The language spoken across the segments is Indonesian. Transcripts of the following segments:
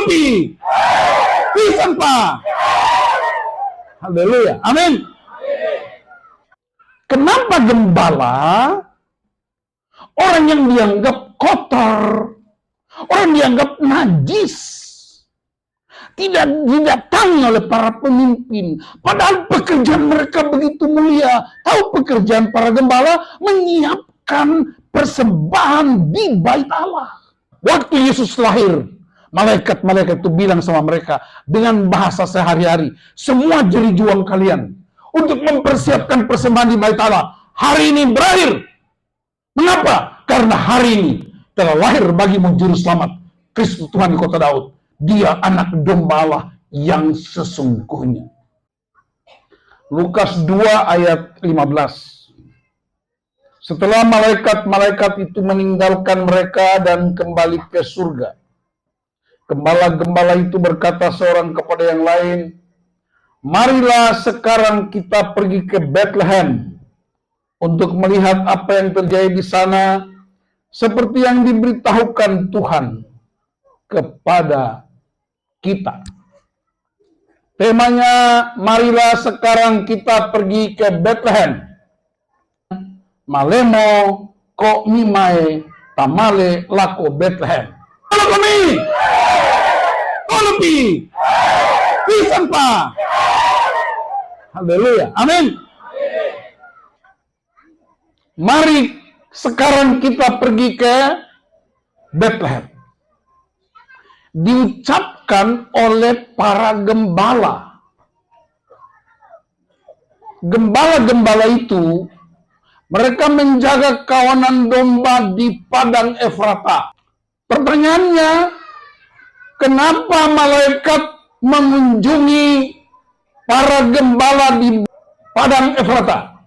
lebih. Pisan Pak. Haleluya. Amin. Kenapa gembala orang yang dianggap kotor, orang dianggap najis, tidak didatangi oleh para pemimpin, padahal pekerjaan mereka begitu mulia? Tahu pekerjaan para gembala? Menyiapkan persembahan di bait Allah. Waktu Yesus lahir, malaikat-malaikat itu bilang sama mereka dengan bahasa sehari-hari, semua jerih juang kalian untuk mempersiapkan persembahan di bait Allah hari ini berakhir. Mengapa? Karena hari ini telah lahir bagimu juru selamat, Kristus Tuhan di kota Daud. Dia anak domba Allah yang sesungguhnya. Lukas 2 ayat 15. Setelah malaikat-malaikat itu meninggalkan mereka dan kembali ke surga, gembala-gembala itu berkata seorang kepada yang lain, marilah sekarang kita pergi ke Bethlehem untuk melihat apa yang terjadi di sana, seperti yang diberitahukan Tuhan kepada kita. Temanya, marilah sekarang kita pergi ke Bethlehem. Malemo ko mimae tamale lako Bethlehem. Kalau kami, lebih, pisan Pak. Haleluya. Amin. Mari sekarang kita pergi ke Bethlehem. Diucapkan oleh para gembala. Gembala-gembala itu, mereka menjaga kawanan domba di padang Efrata. Pertanyaannya, kenapa malaikat mengunjungi para gembala di padang Efrata?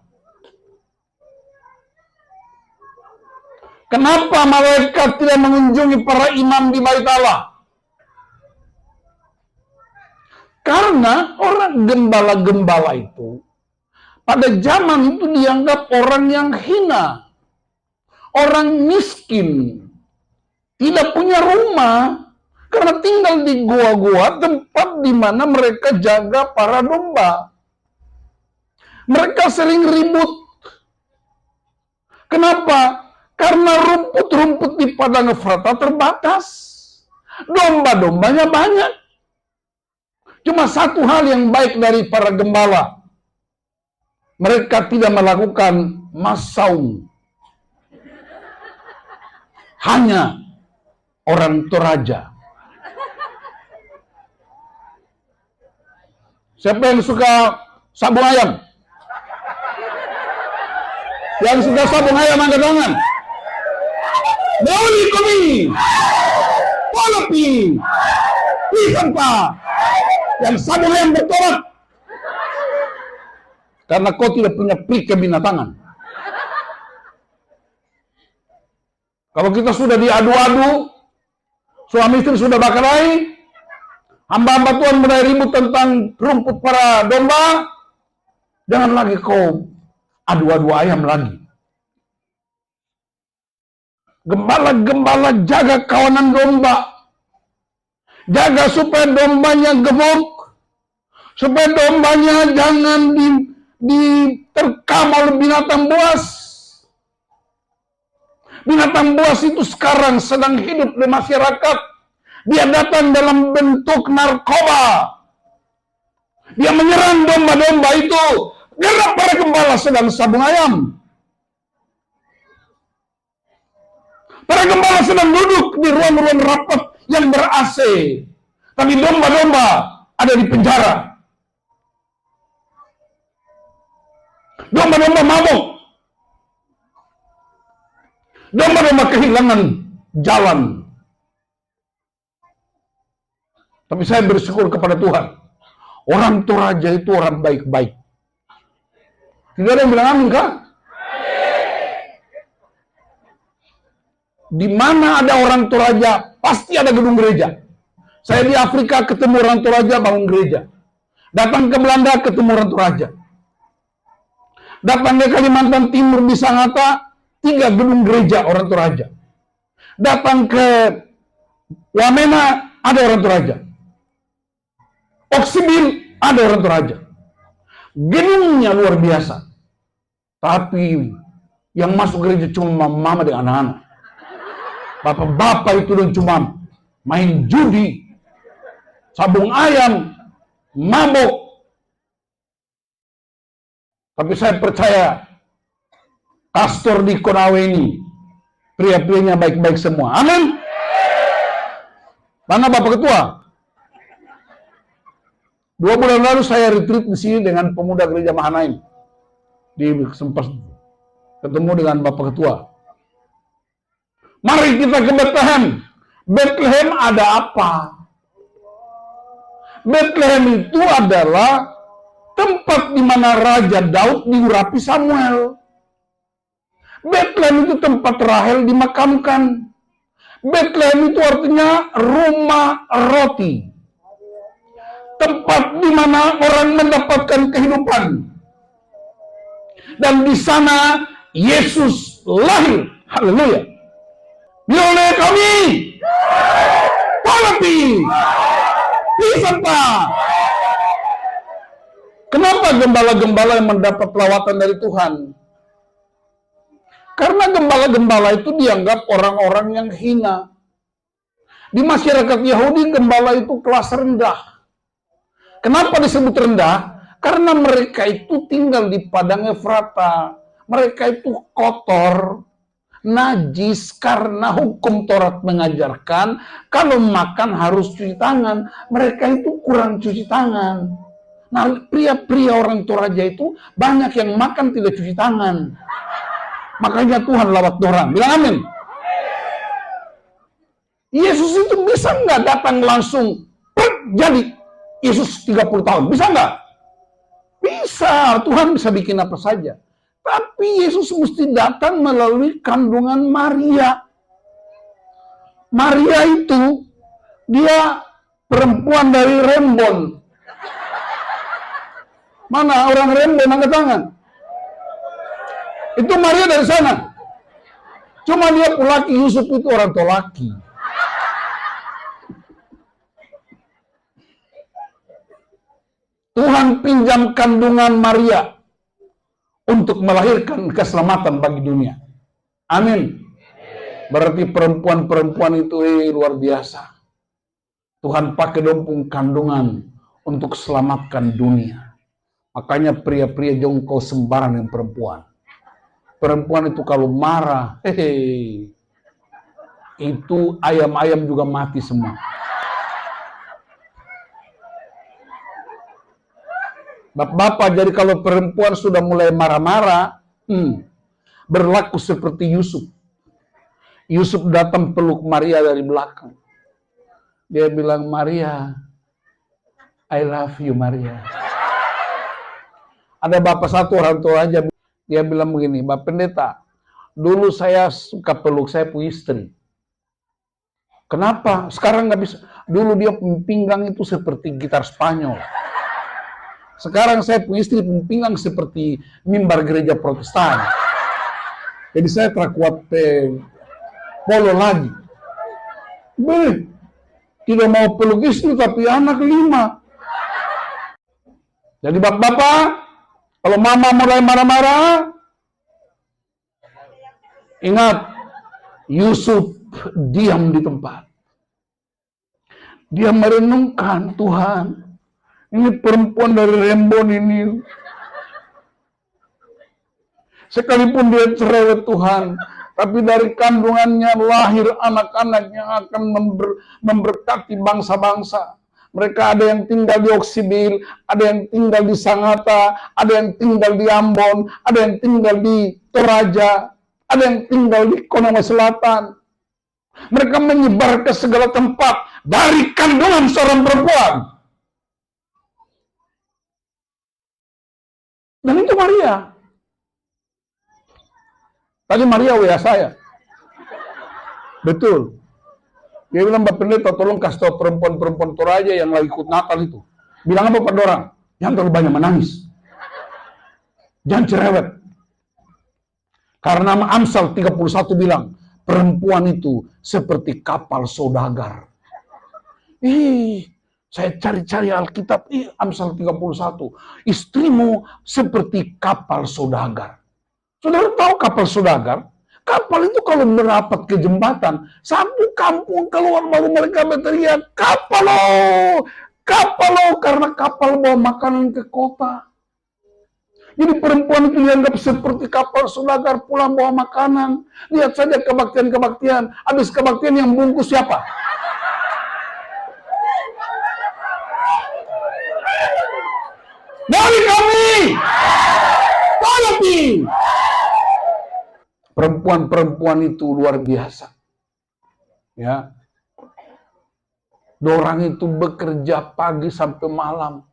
Kenapa malaikat tidak mengunjungi para imam di bait Allah? Karena orang gembala-gembala itu pada zaman itu dianggap orang yang hina, orang miskin, tidak punya rumah, karena tinggal di gua-gua, tempat di mana mereka jaga para domba. Mereka sering ribut. Kenapa? Karena rumput-rumput di padang Efrata terbatas. Domba-dombanya banyak. Cuma satu hal yang baik dari para gembala. Mereka tidak melakukan masaum. Hanya orang Toraja. Siapa yang suka sabung ayam? Yang suka sabung ayam angkat tangan. Boleh kami. Polopi. Pisan Pak. Yang sabung ayam bertolak. Karena kau tidak punya prik kebinatangan. Kalau kita sudah diadu-adu, suami istri sudah bakarahi, hamba-hamba Tuhan mulai ribut tentang rumput para domba, jangan lagi kau adu-adu ayam lagi. Gembala-gembala jaga kawanan domba. Jaga supaya dombanya gemuk. Supaya dombanya jangan diterkam oleh binatang buas. Binatang buas itu sekarang sedang hidup di masyarakat. Dia datang dalam bentuk narkoba. Dia menyerang domba-domba itu. Karena para gembala sedang sabung ayam. Para gembala sedang duduk di ruang-ruang rapat yang ber-AC. Tapi domba-domba ada di penjara. Domba-domba mabuk. Domba-domba kehilangan jalan. Tapi saya bersyukur kepada Tuhan. Orang Toraja itu orang baik-baik. Tidak ada yang bilang amin kah? Di mana ada orang Toraja, pasti ada gedung gereja. Saya di Afrika ketemu orang Toraja bangun gereja. Datang ke Belanda ketemu orang Toraja. Datang ke Kalimantan Timur di Sangatta, 3 gedung gereja orang Toraja. Datang ke Wamena, ada orang Toraja. Oksibil, ada orang Toraja. Gedungnya luar biasa. Tapi yang masuk gereja cuma mama dan anak-anak. Bapak-bapak itu dan cuma main judi, sabung ayam, mabuk. Tapi saya percaya pastor di Konawe ini pria-prianya baik-baik semua. Amin. Mana Bapak Ketua? 2 bulan lalu saya retreat di sini dengan pemuda gereja Mahanaim. Sempat ketemu dengan Bapak Ketua. Mari kita ke Bethlehem. Bethlehem ada apa? Bethlehem itu adalah tempat di mana Raja Daud diurapi Samuel. Bethlehem itu tempat Rahel dimakamkan. Bethlehem itu artinya rumah roti. Tempat di mana orang mendapatkan kehidupan. Dan di sana Yesus lahir. Haleluya. Biole kami. Palapi. Pisanta. Kenapa gembala-gembala yang mendapat lawatan dari Tuhan? Karena gembala-gembala itu dianggap orang-orang yang hina. Di masyarakat Yahudi, gembala itu kelas rendah. Kenapa disebut rendah? Karena mereka itu tinggal di padang Efrata. Mereka itu kotor, najis, karena hukum Taurat mengajarkan kalau makan harus cuci tangan. Mereka itu kurang cuci tangan. Nah, pria-pria orang Toraja itu banyak yang makan tidak cuci tangan. Makanya Tuhan lawat dorang. Bilang amin. Yesus itu bisa nggak datang langsung jadi Yesus 30 tahun? Bisa nggak? Bisa. Tuhan bisa bikin apa saja. Tapi Yesus mesti datang melalui kandungan Maria. Maria itu dia perempuan dari Rembon. Mana orang Rembon angkat tangan? Itu Maria dari sana. Cuma dia laki, Yusuf itu orang Tolaki. Tuhan pinjam kandungan Maria untuk melahirkan keselamatan bagi dunia. Amin. Berarti perempuan-perempuan itu luar biasa. Tuhan pakai dompung kandungan untuk selamatkan dunia. Makanya pria-pria jongkol sembaran dengan perempuan. Perempuan itu kalau marah, itu ayam-ayam juga mati semua. Bapak-bapak, jadi kalau perempuan sudah mulai marah-marah, berlaku seperti Yusuf. Yusuf datang peluk Maria dari belakang. Dia bilang, Maria, I love you Maria. Ada bapak satu orang tua aja, dia bilang begini, Bapak Pendeta, dulu saya suka peluk saya punya istri. Kenapa? Sekarang nggak bisa. Dulu dia pinggang itu seperti gitar Spanyol. Sekarang saya punya istri pinggang seperti mimbar gereja Protestan. Jadi saya terkuat polo lagi. Tidak mau peluk istri tapi anak 5. Jadi bapak-bapak, kalau mama mulai marah-marah, ingat, Yusuf diam di tempat. Dia merenungkan, Tuhan, ini perempuan dari Rembon ini. Sekalipun dia cerewet Tuhan, tapi dari kandungannya lahir anak-anak yang akan memberkati bangsa-bangsa. Mereka ada yang tinggal di Oksibil, ada yang tinggal di Sangatta, ada yang tinggal di Ambon, ada yang tinggal di Toraja, ada yang tinggal di Konawe Selatan. Mereka menyebar ke segala tempat dari kandungan seorang perempuan. Dan itu Maria. Tadi Maria WA saya. Betul. Dia bilang, Bapak Pendeta, tolong kasih tahu perempuan-perempuan Toraja yang lagi ikut Natal itu. Bilang apa pada orang? Jangan terlalu banyak menangis. Jangan cerewet. Karena Amsal 31 bilang, perempuan itu seperti kapal saudagar Saya cari-cari Alkitab, Amsal 31. Istrimu seperti kapal saudagar. Saudara tahu kapal saudagar? Kapal itu kalau merapat ke jembatan, satu kampung keluar baru mereka berteriak, kapal lo, kapal lo, karena kapal bawa makanan ke kota. Jadi perempuan itu dianggap seperti kapal saudagar pulang bawa makanan. Lihat saja kebaktian-kebaktian. Habis kebaktian yang bungkus siapa? Dari kami! Tapi perempuan-perempuan itu luar biasa. Ya. Dorang itu bekerja pagi sampai malam.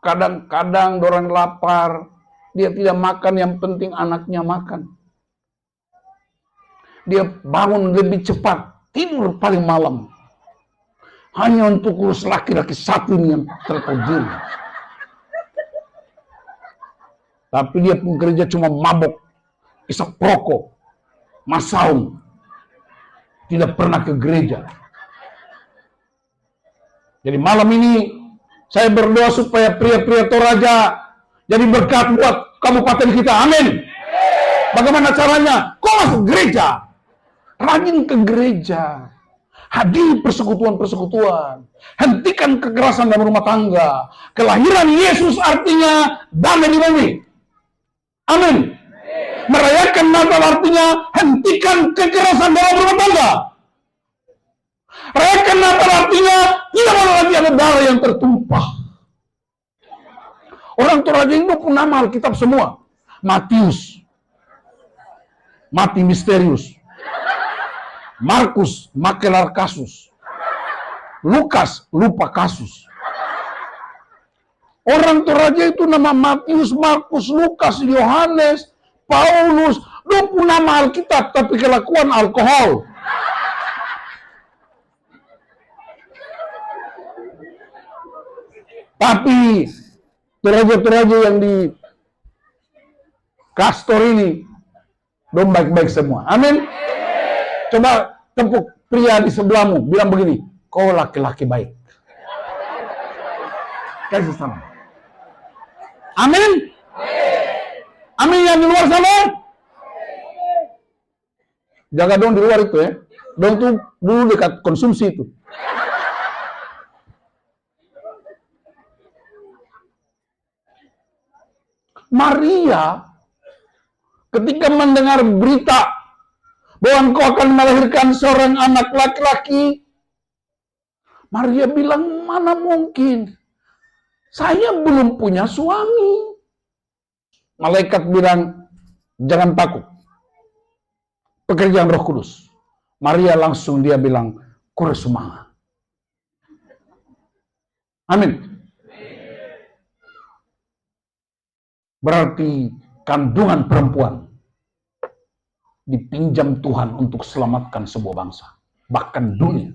Kadang-kadang dorang lapar, dia tidak makan, yang penting anaknya makan. Dia bangun lebih cepat, tidur paling malam. Hanya untuk urus laki-laki satu yang terkejut. Tapi dia pun kerja cuma mabok, isap rokok, masaung. Tidak pernah ke gereja. Jadi malam ini saya berdoa supaya pria-pria Toraja jadi berkat buat kabupaten kita. Amin. Bagaimana caranya? Kau masuk gereja. Rajin ke gereja. Hadiri persekutuan-persekutuan. Hentikan kekerasan dalam rumah tangga. Kelahiran Yesus artinya damai di bumi. Amin. Merayakan Natal artinya hentikan kekerasan dalam rumah tangga. Rayakan Natal artinya tidak boleh lagi ada darah yang tertumpah. Orang Toraja itu pun nama Alkitab semua. Matius, mati misterius. Markus, makelar kasus. Lukas, lupa kasus. Orang Toraja itu nama Matius, Markus, Lukas, Yohanes, Paulus. Dia pun nama Alkitab, tapi kelakuan alkohol. Tapi Toraja-toraja yang di Kastor ini dong baik-baik semua. Amin. Coba tepuk pria di sebelahmu, bilang begini, kau laki-laki baik. Kasih sama. Amin. Amin yang di luar sana. Jaga dong di luar itu ya. Dong tuh dulu dekat konsumsi itu. Maria ketika mendengar berita bahwa engkau akan melahirkan seorang anak laki-laki, Maria bilang, mana mungkin? Saya belum punya suami. Malaikat bilang, jangan takut. Pekerjaan Roh Kudus. Maria langsung dia bilang, kuresumanga. Amin. Berarti kandungan perempuan dipinjam Tuhan untuk selamatkan sebuah bangsa, bahkan dunia.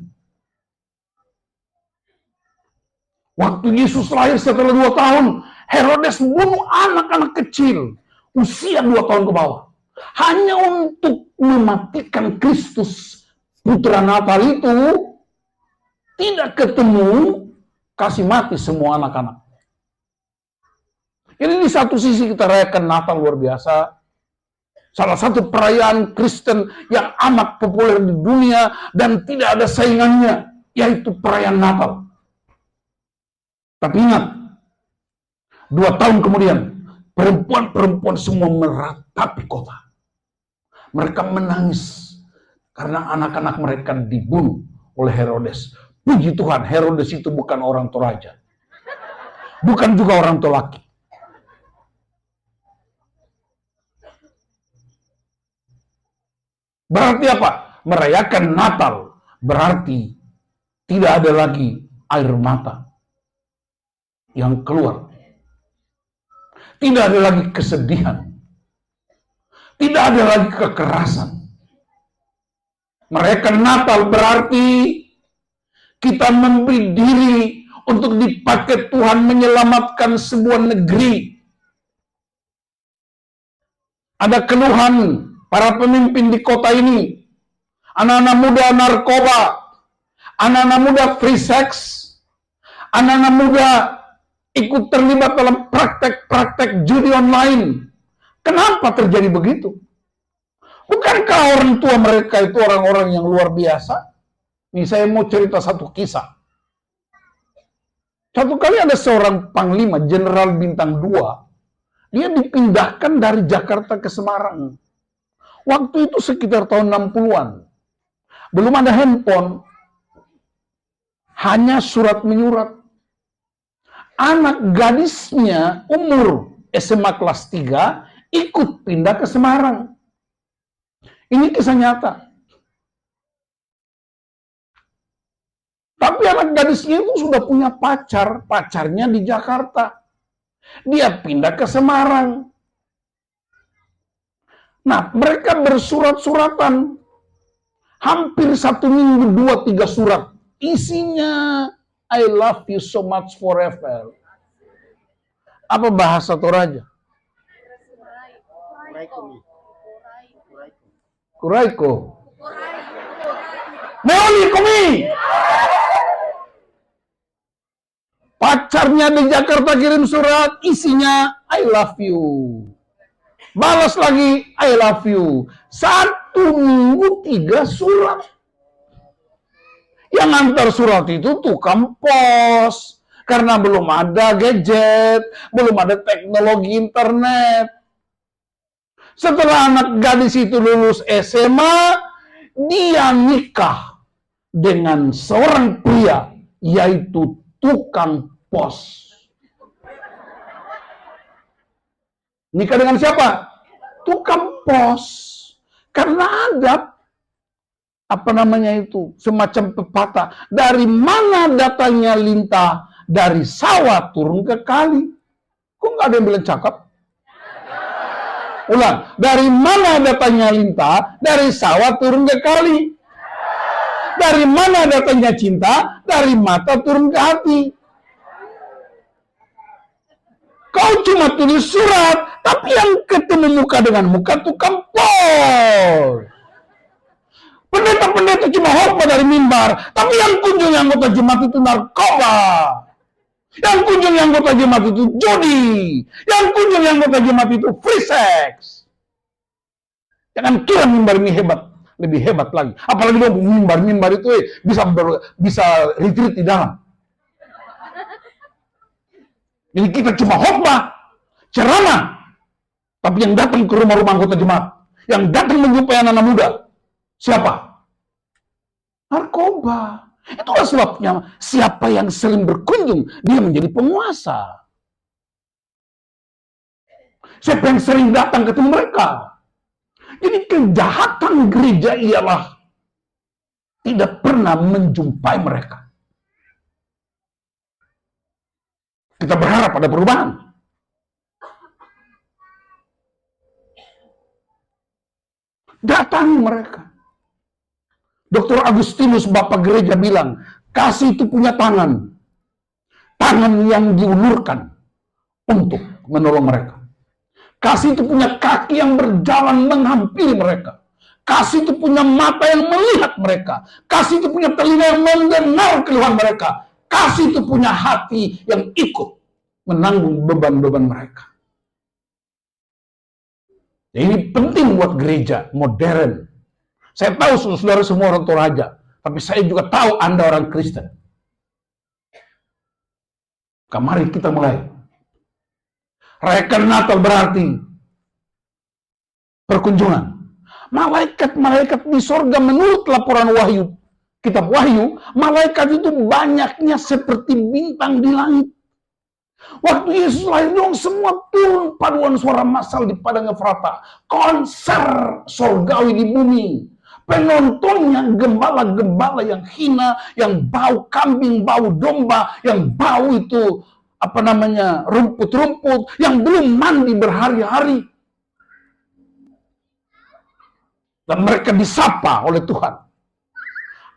Waktu Yesus lahir setelah 2 tahun, Herodes bunuh anak-anak kecil, usia 2 tahun ke bawah. Hanya untuk mematikan Kristus, putra Natal itu, tidak ketemu, kasih mati semua anak-anak. Jadi di satu sisi kita rayakan Natal luar biasa. Salah satu perayaan Kristen yang amat populer di dunia dan tidak ada saingannya, yaitu perayaan Natal. Tapi ingat, 2 tahun kemudian, perempuan-perempuan semua meratapi kota. Mereka menangis karena anak-anak mereka dibunuh oleh Herodes. Puji Tuhan, Herodes itu bukan orang Toraja. Bukan juga orang Tolaki. Berarti apa? Merayakan Natal berarti tidak ada lagi air mata yang keluar. Tidak ada lagi kesedihan. Tidak ada lagi kekerasan. Merayakan Natal berarti kita memberi diri untuk dipakai Tuhan menyelamatkan sebuah negeri. Ada keluhan para pemimpin di kota ini, anak-anak muda narkoba, Anak-anak muda free sex, anak-anak muda ikut terlibat dalam praktek-praktek judi online. Kenapa terjadi begitu? Bukankah orang tua mereka itu orang-orang yang luar biasa? Nih saya mau cerita satu kisah. Satu kali ada seorang panglima, jenderal bintang 2. Dia dipindahkan dari Jakarta ke Semarang. Waktu itu sekitar tahun 60-an. Belum ada handphone. Hanya surat menyurat. Anak gadisnya umur SMA kelas 3 ikut pindah ke Semarang. Ini kisah nyata. Tapi anak gadisnya itu sudah punya pacar. Pacarnya di Jakarta. Dia pindah ke Semarang. Nah, mereka bersurat-suratan. Hampir 1 minggu, 2-3 surat. Isinya, I love you so much forever. Apa bahasa Toraja? Kuraiko. Meoli kumi. Pacarnya di Jakarta kirim surat, isinya I love you. Balas lagi I love you. 1 minggu 3 surat. Yang antar surat itu tukang pos. Karena belum ada gadget, belum ada teknologi internet. Setelah anak gadis itu lulus SMA, dia nikah dengan seorang pria, yaitu tukang pos. Nikah dengan siapa? Tukang pos. Karena ada semacam pepatah, dari mana datangnya lintah, dari sawah turun ke kali. Kok nggak ada yang bilang cakep? Ulang, dari mana datangnya lintah, dari sawah turun ke kali. Dari mana datangnya cinta, dari mata turun ke hati. Kau cuma tulis surat, tapi yang ketemu muka dengan muka tukang pos. Pendeta-pendeta cuma khotbah dari mimbar, tapi yang kunjungi anggota jemaat itu narkoba. Yang kunjungi anggota jemaat itu judi. Yang kunjungi anggota jemaat itu free sex. Jangan kira mimbar ini hebat, lebih hebat lagi. Apalagi dong mimbar itu bisa retreat di dalam. Jadi kita cuma khotbah, ceramah, tapi yang datang ke rumah-rumah anggota jemaat, yang datang menjumpai anak-anak muda, siapa? Narkoba. Itulah sebabnya siapa yang sering berkunjung, dia menjadi penguasa. Siapa yang sering datang ketemu mereka. Jadi kejahatan gereja ialah tidak pernah menjumpai mereka. Kita berharap ada perubahan. Datangi mereka. Dr. Agustinus, Bapak Gereja bilang, kasih itu punya tangan. Tangan yang diulurkan untuk menolong mereka. Kasih itu punya kaki yang berjalan menghampiri mereka. Kasih itu punya mata yang melihat mereka. Kasih itu punya telinga yang mendengar keluhan mereka. Kasih itu punya hati yang ikut menanggung beban-beban mereka. Ini penting buat gereja modern. Saya tahu saudara semua orang Toraja, tapi saya juga tahu Anda orang Kristen. Mari kita mulai. Rayakan Natal berarti perkunjungan. Malaikat-malaikat di sorga menurut laporan Wahyu, kitab Wahyu, malaikat itu banyaknya seperti bintang di langit. Waktu Yesus lahir dong, semua turun paduan suara massal di padang Efrata. Konser sorgawi di bumi. Penontonnya gembala-gembala yang hina, yang bau kambing, bau domba, yang bau itu rumput-rumput, yang belum mandi berhari-hari. Dan mereka disapa oleh Tuhan.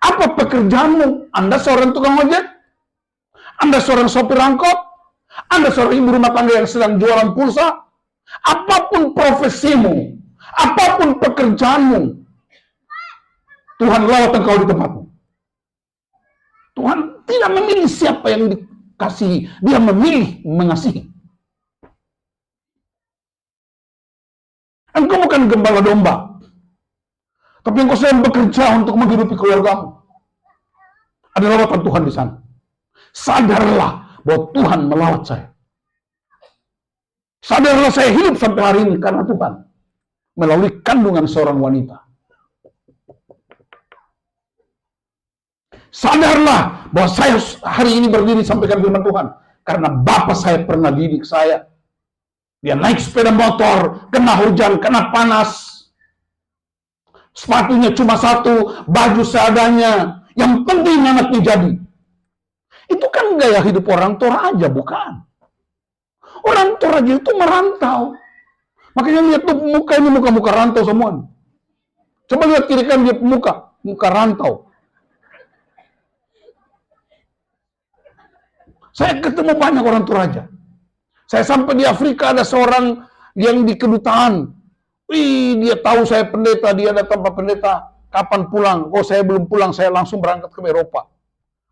Apa pekerjaanmu? Anda seorang tukang ojek? Anda seorang sopir angkot? Anda seorang ibu rumah tangga yang sedang jualan pulsa? Apapun profesimu, apapun pekerjaanmu, Tuhan lawat engkau di tempatmu. Tuhan tidak memilih siapa yang dikasihi, dia memilih mengasihi. Engkau bukan gembala domba, tapi engkau sedang bekerja untuk menghidupi keluargamu. Ada lawatan Tuhan di sana. Sadarlah bahwa Tuhan melawat saya. Sadarlah saya hidup sampai hari ini karena Tuhan. Melalui kandungan seorang wanita. Sadarlah bahwa saya hari ini berdiri sampaikan firman Tuhan. Karena Bapak saya pernah didik saya. Dia naik sepeda motor, kena hujan, kena panas. Sepatunya cuma satu, baju seadanya. Yang penting anaknya jadi. Itu kan gaya hidup orang Toraja, bukan? Orang Toraja itu merantau. Makanya lihat tuh muka ini, muka-muka rantau semua. Coba lihat kiri kan dia muka rantau. Saya ketemu banyak orang Toraja. Saya sampai di Afrika ada seorang yang di kedutaan. Wih, dia tahu saya pendeta, dia datang Pak Pendeta, kapan pulang? Oh, saya belum pulang, saya langsung berangkat ke Eropa.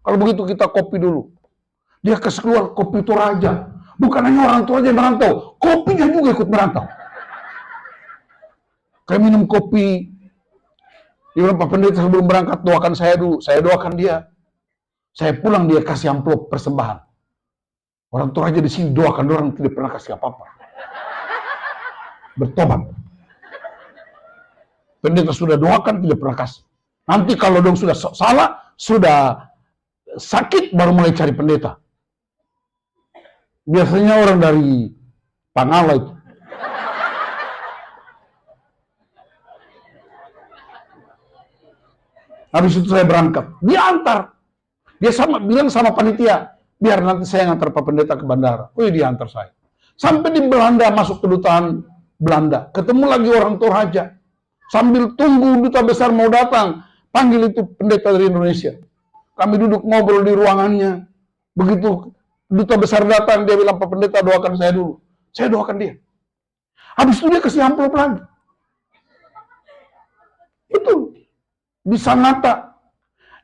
Kalau begitu kita kopi dulu. Dia kasih keluar kopi Toraja. Bukan hanya orang Toraja yang merantau, kopinya juga ikut merantau. Kayak minum kopi. Dia bilang, Pak Pendeta sebelum berangkat doakan saya dulu. Saya doakan dia. Saya pulang dia kasih amplop persembahan. Orang Toraja di sini doakan orang tidak pernah kasih apa-apa. Bertobat. Pendeta sudah doakan tidak pernah kasih. Nanti kalau dong sudah salah, sudah sakit baru mulai cari pendeta. Biasanya orang dari Pangala itu. Habis itu saya berangkat. Dia antar. Dia bilang sama panitia, biar nanti saya ngantar Pak Pendeta ke bandara. Oh, dia antar saya. Sampai di Belanda, masuk kedutaan Belanda. Ketemu lagi orang Toraja. Sambil tunggu duta besar mau datang, panggil itu pendeta dari Indonesia. Kami duduk ngobrol di ruangannya. Begitu duta besar datang, dia bilang, Pak Pendeta doakan saya dulu. Saya doakan dia. Habis itu dia kasih amplop lagi. Itu. Di Sanata,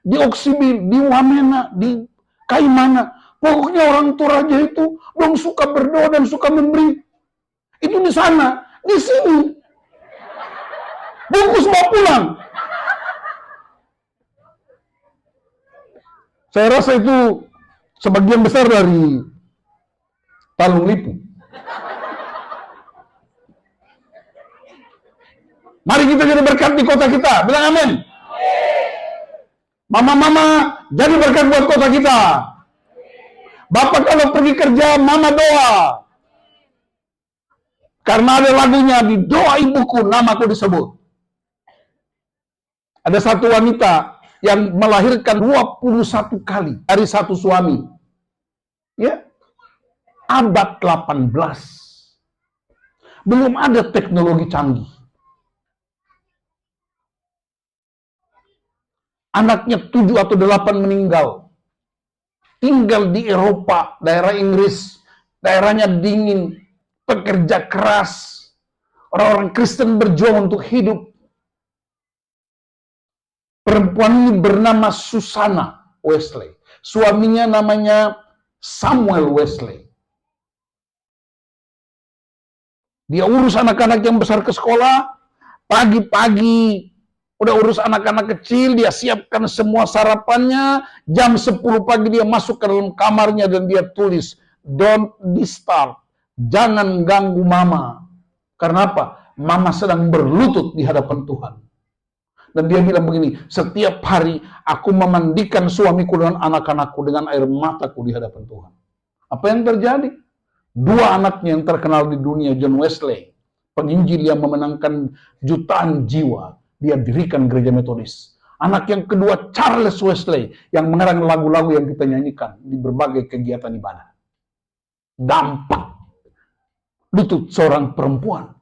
di Oksibil, di Wamena, di Kaimana. Pokoknya orang Toraja itu dong suka berdoa dan suka memberi. Itu di sana, di sini. Bungkus bawa pulang. Saya rasa itu sebagian besar dari Talung Lipu. Mari kita jadi berkat di kota kita. Bilang amin. Mama-mama, jadi berkat buat kota kita. Bapak kalau pergi kerja, mama doa. Karena ada lagunya, di doa ibuku, namaku disebut. Ada satu wanita yang melahirkan 21 kali dari satu suami. Ya, abad 18. Belum ada teknologi canggih. Anaknya 7 atau 8 meninggal. Tinggal di Eropa, daerah Inggris, daerahnya dingin, pekerja keras. Orang-orang Kristen berjuang untuk hidup. Perempuan ini bernama Susana Wesley. Suaminya namanya Samuel Wesley. Dia urus anak-anak yang besar ke sekolah, pagi-pagi udah urus anak-anak kecil, dia siapkan semua sarapannya, jam 10 pagi dia masuk ke dalam kamarnya dan dia tulis, don't disturb, jangan ganggu mama. Karena apa? Mama sedang berlutut di hadapan Tuhan. Dan dia bilang begini, setiap hari aku memandikan suamiku dan anak-anakku dengan air mataku di hadapan Tuhan. Apa yang terjadi? 2 anaknya yang terkenal di dunia, John Wesley, penginjil yang memenangkan jutaan jiwa, dia dirikan gereja Metodis. Anak yang kedua, Charles Wesley, yang mengarang lagu-lagu yang kita nyanyikan di berbagai kegiatan ibadah. Dampak lutut seorang perempuan.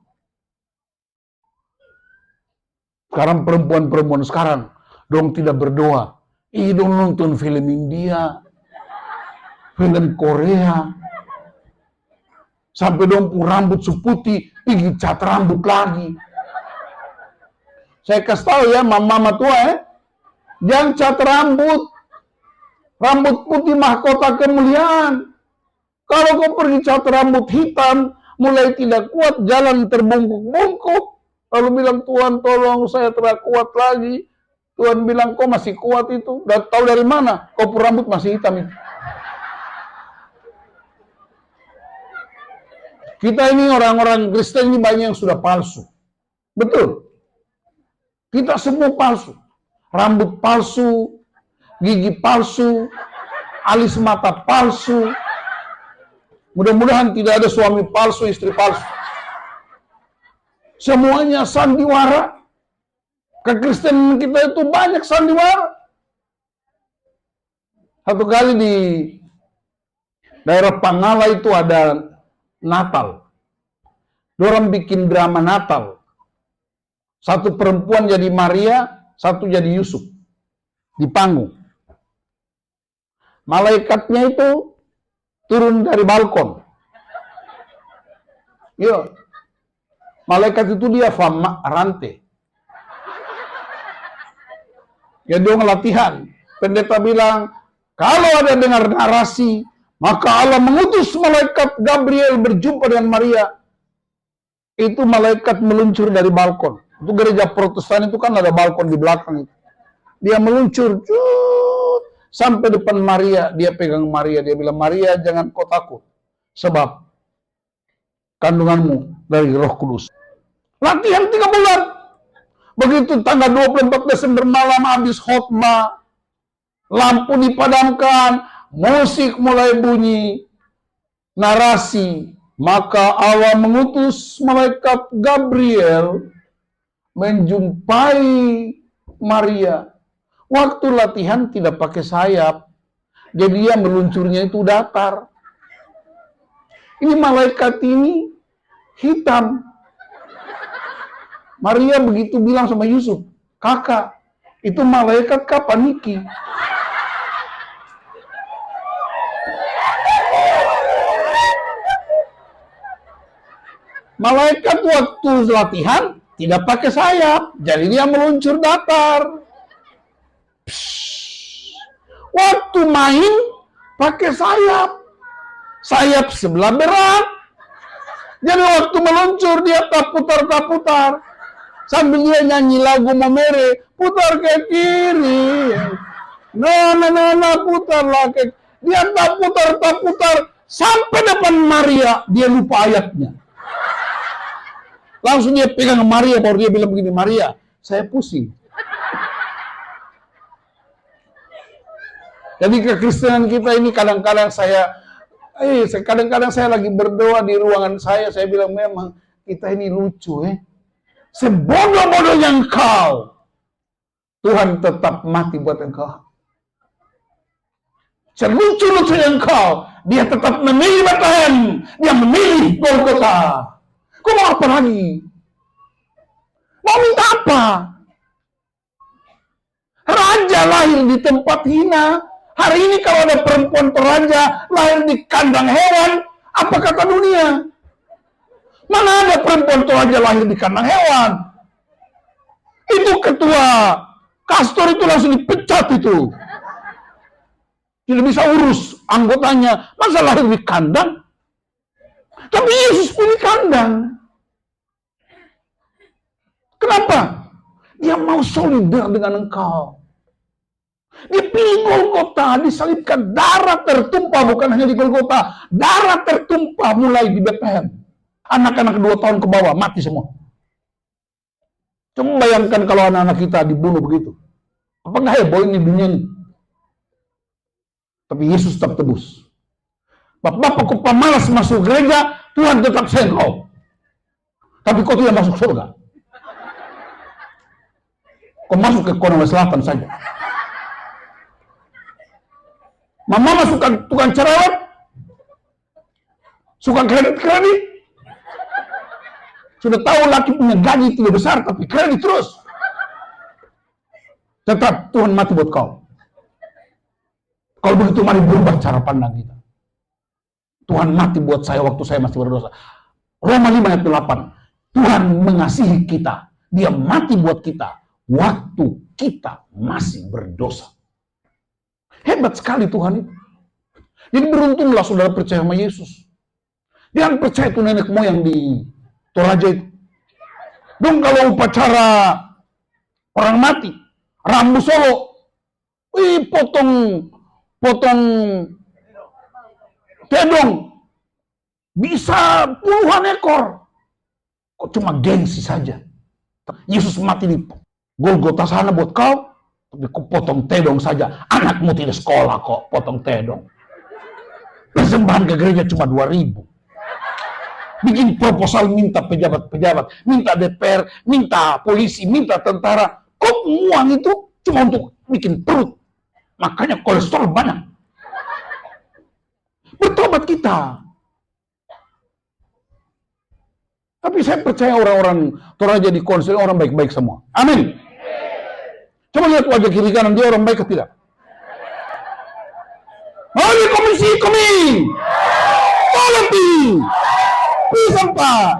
Sekarang perempuan-perempuan sekarang dong tidak berdoa. Dong nonton film India, film Korea. Sampai dong rambut seputih, pergi cat rambut lagi. Saya kasih tahu ya, mama tua jangan cat rambut. Rambut putih mahkota kemuliaan. Kalau kau pergi cat rambut hitam, mulai tidak kuat, jalan terbungkuk-bungkuk. Lalu bilang, Tuhan tolong saya tidak kuat lagi. Tuhan bilang, kau masih kuat itu. Dan tahu dari mana? Kau rambut masih hitam itu. Kita ini orang-orang Kristen ini banyak yang sudah palsu. Betul. Kita semua palsu. Rambut palsu, gigi palsu, alis mata palsu. Mudah-mudahan tidak ada suami palsu, istri palsu. Semuanya sandiwara. Kekristenan kita itu banyak sandiwara. Satu kali di daerah Pangala itu ada Natal. Dorang bikin drama Natal. Satu perempuan jadi Maria, satu jadi Yusuf. Di panggung. Malaikatnya itu turun dari balkon. Yo. Malaikat itu dia rantai. Ya dia latihan. Pendeta bilang, kalau ada dengar narasi, maka Allah mengutus malaikat Gabriel berjumpa dengan Maria. Itu malaikat meluncur dari balkon. Itu gereja Protestan itu kan ada balkon di belakang itu. Dia meluncur sampai depan Maria. Dia pegang Maria. Dia bilang, Maria jangan kau takut. Sebab kandunganmu dari Roh Kudus. Latihan 3 bulan. Begitu tanggal 24 Desember malam habis khotbah. Lampu dipadamkan. Musik mulai bunyi. Narasi. Maka Allah mengutus malaikat Gabriel menjumpai Maria. Waktu latihan tidak pakai sayap. Jadi dia meluncurnya itu datar. Ini malaikat ini hitam. Maria begitu bilang sama Yusuf, kakak, itu malaikat kapan Niki? Malaikat waktu latihan tidak pakai sayap, jadi dia meluncur datar. Waktu main pakai sayap, sayap sebelah berat. Jadi waktu meluncur dia tak putar. Sambil dia nyanyi lagu Momere, putar ke kiri. Nah, putarlah ke. Dia tak putar. Sampai depan Maria, dia lupa ayatnya. Langsung dia pegang Maria, baru dia bilang begini, Maria, saya pusing. Jadi kekristenan kita ini kadang-kadang saya lagi berdoa di ruangan saya bilang memang kita ini lucu Sebodoh-bodohnya engkau, Tuhan tetap mati buat engkau. Selucu-lucunya engkau, dia tetap memilih Bethlehem, dia memilih Golgota. Kau mau apa lagi? Mau minta apa? Raja lahir di tempat hina. Hari ini kalau ada perempuan raja lahir di kandang hewan, apa kata dunia? Mana ada perempuan raja lahir di kandang hewan? Itu ketua Kastor itu langsung dipecat itu. Tidak bisa urus anggotanya. Masa lahir di kandang? Tapi Yesus pilih kandang. Kenapa? Dia mau solidar dengan engkau. Dia pilih Golgota, disalibkan, darah tertumpah, bukan hanya di Golgota, darah tertumpah mulai di Bethlehem. Anak-anak 2 tahun ke bawah mati semua. Coba bayangkan kalau anak-anak kita dibunuh begitu. Apakah heboh ini dunia ini? Tapi Yesus tetap tebus. Bapak-bapak kau pemalas masuk gereja, Tuhan tetap sayang kau. Tapi kau tidak masuk surga. Kau masuk ke Konawe Selatan saja. Mama suka tukang cerewet, suka kredit. Sudah tahu laki punya gaji tidak besar, tapi kredit terus. Tetap Tuhan mati buat kau. Kalau begitu mari berubah cara pandang kita. Tuhan mati buat saya waktu saya masih berdosa. Roma 5 ayat 8. Tuhan mengasihi kita. Dia mati buat kita waktu kita masih berdosa. Hebat sekali Tuhan itu. Jadi beruntunglah saudara percaya sama Yesus. Jangan percaya itu nenek moyang di Toraja itu. Dong kalau upacara orang mati, Rambu Solo, potong tedong, bisa puluhan ekor. Kok cuma gengsi saja. Yesus mati di Golgota sana buat kau, tapi kau potong tedong saja. Anakmu tidak sekolah kok, potong tedong. Persembahan ke gereja cuma 2.000. Bikin proposal minta pejabat-pejabat, minta DPR, minta polisi, minta tentara. Kok uang itu cuma untuk bikin perut. Makanya kolesterol banyak. Bertobat kita. Tapi saya percaya orang-orang Toraja di Konsel orang baik-baik semua. Amin. Coba lihat wajah kiri kanan dia orang baik atau tidak? Mari komisi. Sampah.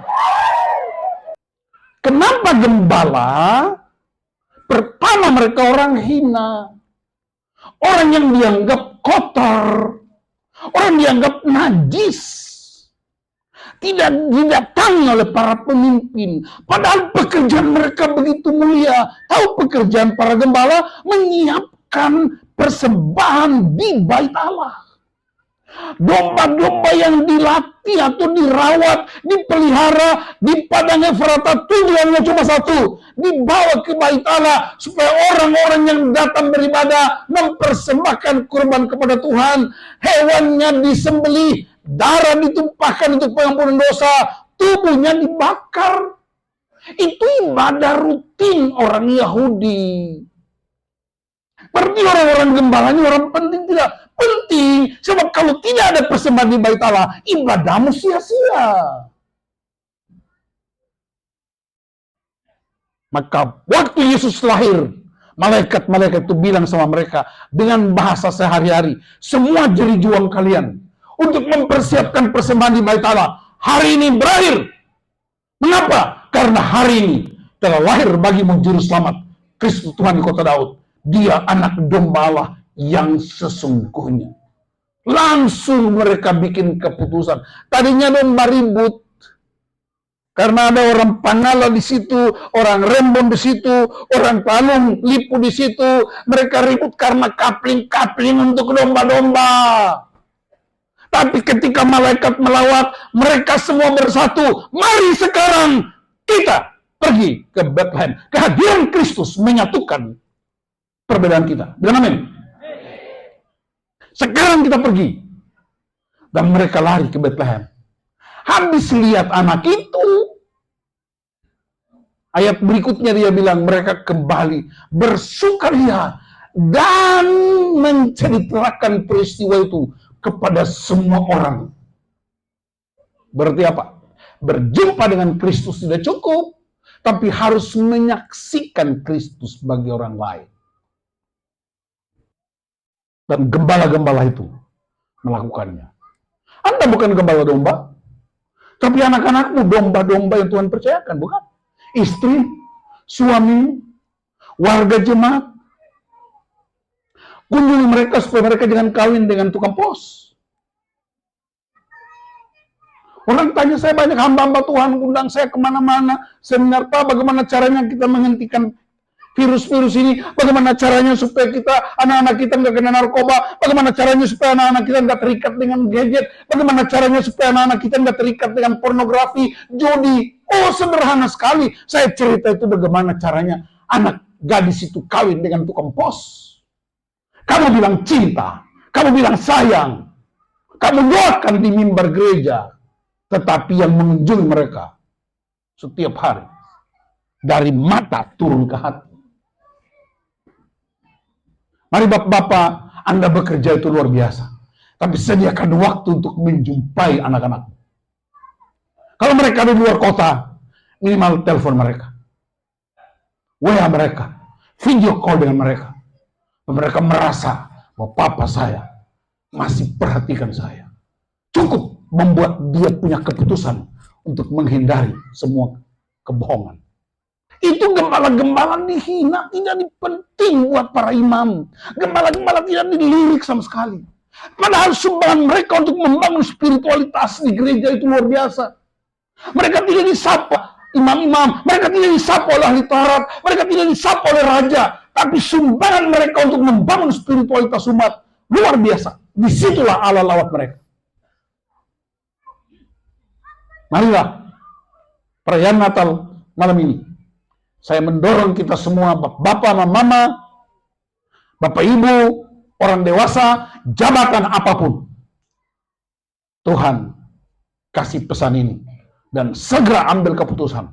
Kenapa gembala? Pertama mereka orang hina. Orang yang dianggap kotor. Orang dianggap najis. Tidak didatangi oleh para pemimpin. Padahal pekerjaan mereka begitu mulia. Tahu pekerjaan para gembala? Menyiapkan persembahan di bait Allah. Domba-domba yang dilatih atau dirawat, dipelihara di padang Efrata, tujuannya cuma satu, dibawa ke bait Allah supaya orang-orang yang datang beribadah mempersembahkan kurban kepada Tuhan. Hewannya disembelih, darah ditumpahkan untuk pengampunan dosa, tubuhnya dibakar. Itu ibadah rutin orang Yahudi. Berarti orang-orang gembala ini orang penting tidak? Penting, sebab kalau tidak ada persembahan di bait Allah, ibadahmu sia-sia. Maka waktu Yesus lahir, malaikat-malaikat itu bilang sama mereka dengan bahasa sehari-hari, semua jeri juang kalian untuk mempersiapkan persembahan di bait Allah hari ini berakhir. Mengapa? Karena hari ini telah lahir bagimu juru selamat, Kristus Tuhan di kota Daud. Dia anak domba Allah yang sesungguhnya. Langsung mereka bikin keputusan. Tadinya domba ribut. Karena ada orang Pangala di situ, orang Rembon di situ, orang Palung Lipu di situ. Mereka ribut karena kapling-kapling untuk domba-domba. Tapi ketika malaikat melawat, mereka semua bersatu. Mari sekarang kita pergi ke Bethlehem. Kehadiran Kristus menyatukan perbedaan kita. Bilang amin. Sekarang kita pergi. Dan mereka lari ke Bethlehem. Habis lihat anak itu, ayat berikutnya dia bilang mereka kembali bersukaria dan menceritakan peristiwa itu kepada semua orang. Berarti apa? Berjumpa dengan Kristus tidak cukup, tapi harus menyaksikan Kristus bagi orang lain. Dan gembala-gembala itu melakukannya. Anda bukan gembala domba, tapi anak-anakmu domba-domba yang Tuhan percayakan, bukan? Istri, suami, warga jemaat. Kunjungi mereka supaya mereka jangan kawin dengan tukang pos. Orang tanya saya banyak hamba-hamba Tuhan, undang saya kemana-mana, seminar Pak, bagaimana caranya kita menghentikan virus-virus ini, bagaimana caranya supaya kita, anak-anak kita nggak kena narkoba, bagaimana caranya supaya anak-anak kita nggak terikat dengan gadget, bagaimana caranya supaya anak-anak kita nggak terikat dengan pornografi, judi. Oh, sederhana sekali. Saya cerita itu bagaimana caranya anak gadis itu kawin dengan tukang pos. Kamu bilang cinta, kamu bilang sayang, kamu doakan di mimbar gereja, tetapi yang mengunjungi mereka setiap hari dari mata turun ke hati. Mari bapak-bapak, Anda bekerja itu luar biasa. Tapi sediakan waktu untuk menjumpai anak-anak. Kalau mereka di luar kota, minimal telepon mereka. WA mereka. Video call dengan mereka. Mereka merasa bahwa papa saya masih perhatikan saya. Cukup membuat dia punya keputusan untuk menghindari semua kebohongan. Itu gembala-gembala dihina, tidak penting buat para imam. Gembala-gembala tidak dilirik sama sekali. Padahal sumbangan mereka untuk membangun spiritualitas di gereja itu luar biasa. Mereka tidak disapa imam-imam, mereka tidak disapa oleh ahli Taurat, mereka tidak disapa oleh raja, tapi sumbangan mereka untuk membangun spiritualitas umat luar biasa. Disitulah Allah lawat mereka. Marilah perayaan Natal malam ini, saya mendorong kita semua, bapak, mama, bapak, ibu, orang dewasa, jabatan apapun, Tuhan kasih pesan ini dan segera ambil keputusan.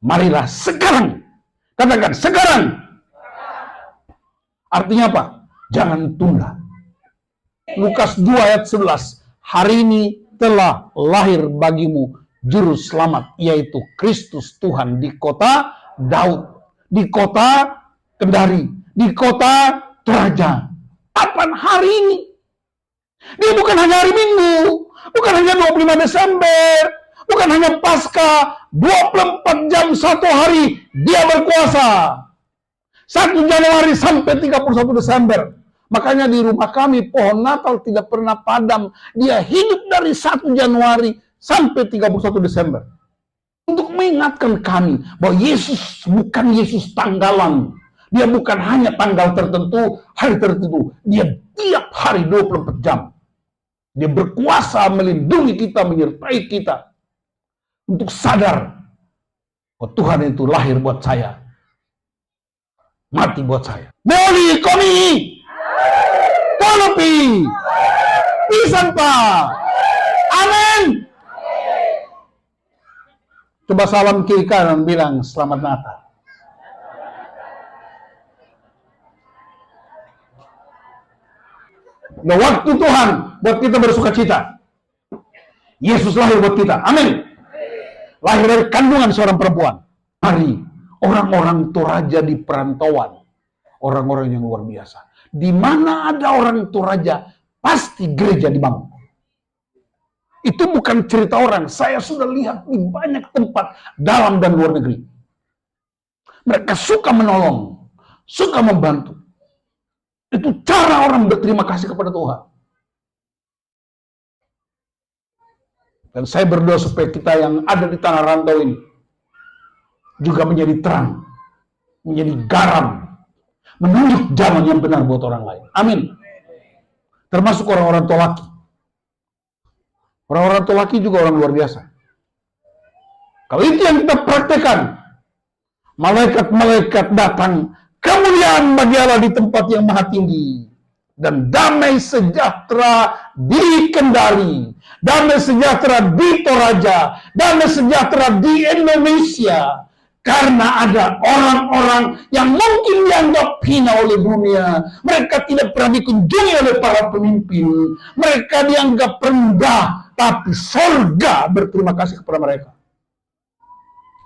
Marilah sekarang, katakan sekarang. Artinya apa? Jangan tunda. Lukas 2 ayat 11, hari ini telah lahir bagimu juru selamat, yaitu Kristus Tuhan di kota Daud, di kota Kendari, di kota Toraja. Kapan hari ini? Dia bukan hanya hari Minggu, bukan hanya 25 Desember, bukan hanya Paskah, 24 jam 1 hari dia berkuasa. 1 Januari sampai 31 Desember. Makanya di rumah kami pohon Natal tidak pernah padam. Dia hidup dari 1 Januari sampai 31 Desember. Untuk mengingatkan kami bahwa Yesus bukan Yesus tanggalan. Dia bukan hanya tanggal tertentu, hari tertentu. Dia tiap hari 24 jam. Dia berkuasa melindungi kita, menyertai kita. Untuk sadar bahwa Tuhan itu lahir buat saya. Mati buat saya. Boli komi! Kolopi! Pisan pa! Amin! Coba salam kiri kanan bilang selamat Natal. Nah, waktu Tuhan buat kita bersuka cita. Yesus lahir buat kita. Amin. Lahir dari kandungan seorang perempuan. Hari orang-orang Toraja di perantauan. Orang-orang yang luar biasa. Di mana ada orang Toraja, pasti gereja dibangun. Itu bukan cerita orang. Saya sudah lihat di banyak tempat dalam dan luar negeri. Mereka suka menolong, suka membantu. Itu cara orang berterima kasih kepada Tuhan. Dan saya berdoa supaya kita yang ada di tanah rantau ini juga menjadi terang, menjadi garam, menunjuk jalan yang benar buat orang lain. Amin. Termasuk orang-orang Tolaki. Orang-orang Tolaki juga orang luar biasa. Kalau itu yang kita praktekkan, malaikat-malaikat datang, kemuliaan bagi Allah di tempat yang maha tinggi, dan damai sejahtera di Kendari, damai sejahtera di Toraja, damai sejahtera di Indonesia. Karena ada orang-orang yang mungkin dianggap hina oleh dunia. Mereka tidak pernah dikunjungi oleh para pemimpin. Mereka dianggap rendah, tapi surga berterima kasih kepada mereka.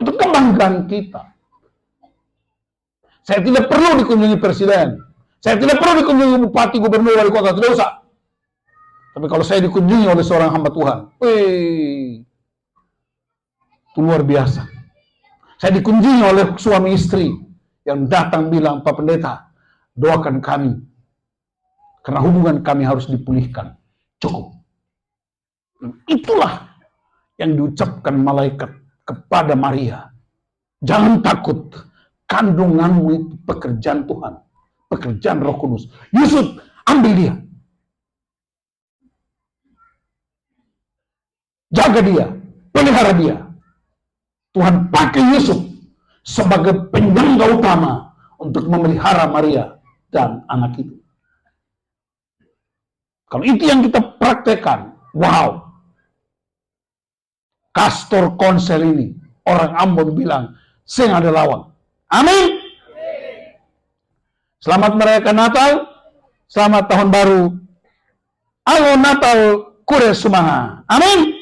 Itu kebanggaan kita. Saya tidak perlu dikunjungi presiden. Saya tidak perlu dikunjungi bupati, gubernur, wali kota. Tidak usah. Tapi kalau saya dikunjungi oleh seorang hamba Tuhan, itu luar biasa. Saya dikunjungi oleh suami istri yang datang bilang, Pak Pendeta, doakan kami. Karena hubungan kami harus dipulihkan. Cukup. Itulah yang diucapkan malaikat kepada Maria. Jangan takut. Kandunganmu itu pekerjaan Tuhan. Pekerjaan Roh Kudus. Yusuf, ambil dia. Jaga dia. Pelihara dia. Tuhan pakai Yusuf sebagai penyangga utama untuk memelihara Maria dan anak itu. Kalau itu yang kita praktekkan, wow. Kastor Konsel ini, orang Ambon bilang, sing ada lawan. Amin. Selamat merayakan Natal, selamat tahun baru. Alo Natal Kure Sumaha. Amin.